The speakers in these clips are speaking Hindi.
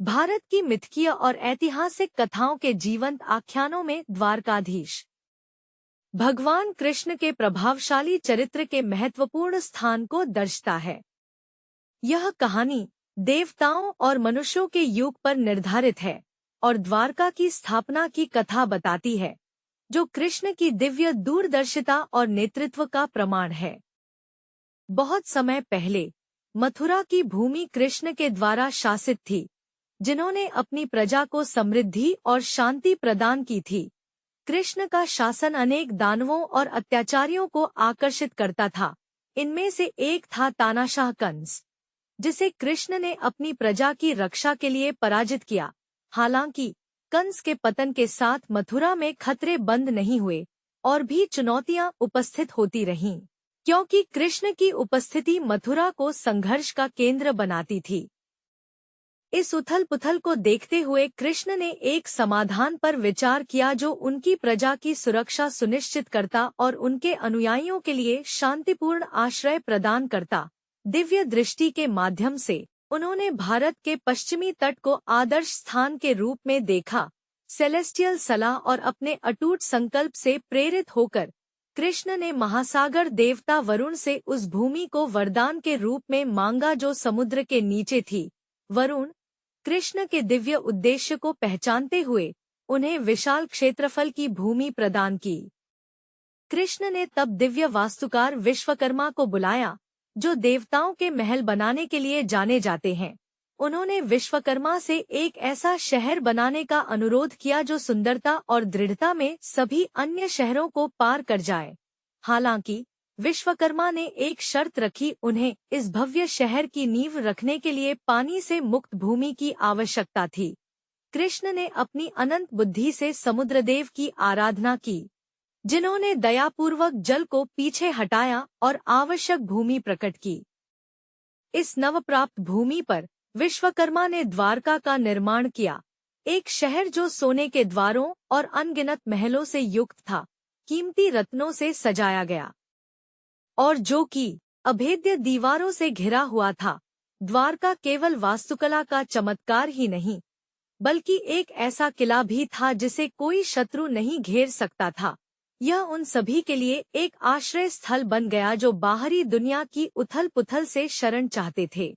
भारत की मिथकीय और ऐतिहासिक कथाओं के जीवंत आख्यानों में द्वारकाधीश भगवान कृष्ण के प्रभावशाली चरित्र के महत्वपूर्ण स्थान को दर्शाता है। यह कहानी देवताओं और मनुष्यों के युग पर निर्धारित है और द्वारका की स्थापना की कथा बताती है, जो कृष्ण की दिव्य दूरदर्शिता और नेतृत्व का प्रमाण है। बहुत समय पहले मथुरा की भूमि कृष्ण के द्वारा शासित थी, जिन्होंने अपनी प्रजा को समृद्धि और शांति प्रदान की थी। कृष्ण का शासन अनेक दानवों और अत्याचारियों को आकर्षित करता था। इनमें से एक था तानाशाह कंस, जिसे कृष्ण ने अपनी प्रजा की रक्षा के लिए पराजित किया। हालांकि कंस के पतन के साथ मथुरा में खतरे बंद नहीं हुए और भी चुनौतियां उपस्थित होती रहीं, क्योंकि कृष्ण की उपस्थिति मथुरा को संघर्ष का केंद्र बनाती थी। इस उथल पुथल को देखते हुए कृष्ण ने एक समाधान पर विचार किया, जो उनकी प्रजा की सुरक्षा सुनिश्चित करता और उनके अनुयायियों के लिए शांतिपूर्ण आश्रय प्रदान करता। दिव्य दृष्टि के माध्यम से उन्होंने भारत के पश्चिमी तट को आदर्श स्थान के रूप में देखा। सेलेस्टियल सलाह और अपने अटूट संकल्प से प्रेरित होकर कृष्ण ने महासागर देवता वरुण से उस भूमि को वरदान के रूप में मांगा जो समुद्र के नीचे थी। वरुण कृष्ण के दिव्य उद्देश्य को पहचानते हुए उन्हें विशाल क्षेत्रफल की भूमि प्रदान की। कृष्ण ने तब दिव्य वास्तुकार विश्वकर्मा को बुलाया, जो देवताओं के महल बनाने के लिए जाने जाते हैं। उन्होंने विश्वकर्मा से एक ऐसा शहर बनाने का अनुरोध किया जो सुंदरता और दृढ़ता में सभी अन्य शहरों को पार कर जाए। हालांकि विश्वकर्मा ने एक शर्त रखी, उन्हें इस भव्य शहर की नींव रखने के लिए पानी से मुक्त भूमि की आवश्यकता थी। कृष्ण ने अपनी अनंत बुद्धि से समुद्रदेव की आराधना की, जिन्होंने दयापूर्वक जल को पीछे हटाया और आवश्यक भूमि प्रकट की। इस नवप्राप्त भूमि पर विश्वकर्मा ने द्वारका का निर्माण किया, एक शहर जो सोने के द्वारों और अनगिनत महलों से युक्त था, कीमती रत्नों से सजाया गया और जो कि अभेद्य दीवारों से घिरा हुआ था। द्वारका केवल वास्तुकला का चमत्कार ही नहीं, बल्कि एक ऐसा किला भी था जिसे कोई शत्रु नहीं घेर सकता था। यह उन सभी के लिए एक आश्रय स्थल बन गया जो बाहरी दुनिया की उथल पुथल से शरण चाहते थे।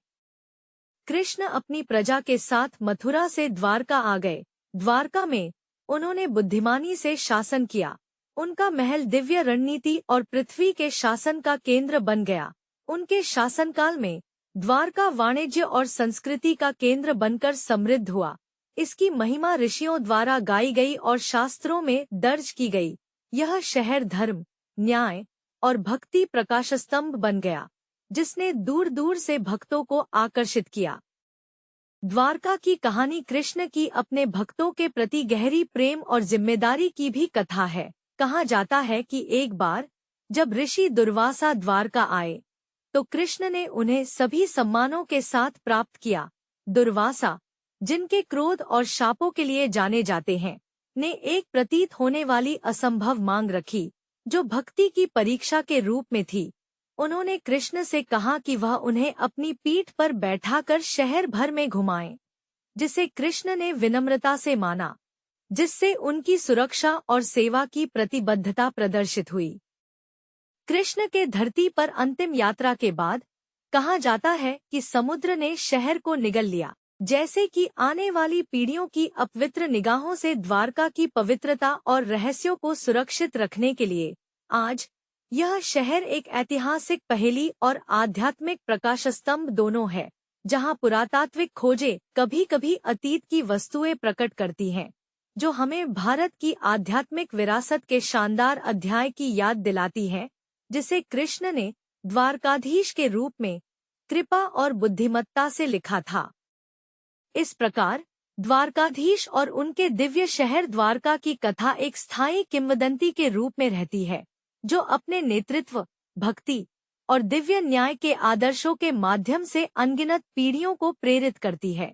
कृष्ण अपनी प्रजा के साथ मथुरा से द्वारका आ गए। द्वारका में उन्होंने बुद्धिमानी से शासन किया। उनका महल दिव्य रणनीति और पृथ्वी के शासन का केंद्र बन गया। उनके शासनकाल में द्वारका वाणिज्य और संस्कृति का केंद्र बनकर समृद्ध हुआ। इसकी महिमा ऋषियों द्वारा गाई गई और शास्त्रों में दर्ज की गई। यह शहर धर्म, न्याय और भक्ति प्रकाशस्तंभ बन गया, जिसने दूर दूर से भक्तों को आकर्षित किया। द्वारका की कहानी कृष्ण की अपने भक्तों के प्रति गहरी प्रेम और जिम्मेदारी की भी कथा है। कहा जाता है कि एक बार जब ऋषि दुर्वासा द्वारका आए, तो कृष्ण ने उन्हें सभी सम्मानों के साथ प्राप्त किया। दुर्वासा, जिनके क्रोध और शापों के लिए जाने जाते हैं, ने एक प्रतीत होने वाली असंभव मांग रखी, जो भक्ति की परीक्षा के रूप में थी। उन्होंने कृष्ण से कहा कि वह उन्हें अपनी पीठ पर बैठाकर शहर भर में घुमाएं, जिसे कृष्ण ने विनम्रता से माना, जिससे उनकी सुरक्षा और सेवा की प्रतिबद्धता प्रदर्शित हुई। कृष्ण के धरती पर अंतिम यात्रा के बाद कहा जाता है कि समुद्र ने शहर को निगल लिया, जैसे कि आने वाली पीढ़ियों की अपवित्र निगाहों से द्वारका की पवित्रता और रहस्यों को सुरक्षित रखने के लिए आज यह शहर एक ऐतिहासिक पहेली और आध्यात्मिक प्रकाशस्तंभ दोनों है, जहां पुरातात्विक खोजें कभी कभी अतीत की वस्तुएं प्रकट करती हैं, जो हमें भारत की आध्यात्मिक विरासत के शानदार अध्याय की याद दिलाती है, जिसे कृष्ण ने द्वारकाधीश के रूप में कृपा और बुद्धिमत्ता से लिखा था। इस प्रकार द्वारकाधीश और उनके दिव्य शहर द्वारका की कथा एक स्थायी किंवदंती के रूप में रहती है, जो अपने नेतृत्व, भक्ति और दिव्य न्याय के आदर्शों के माध्यम से अनगिनत पीढ़ियों को प्रेरित करती है।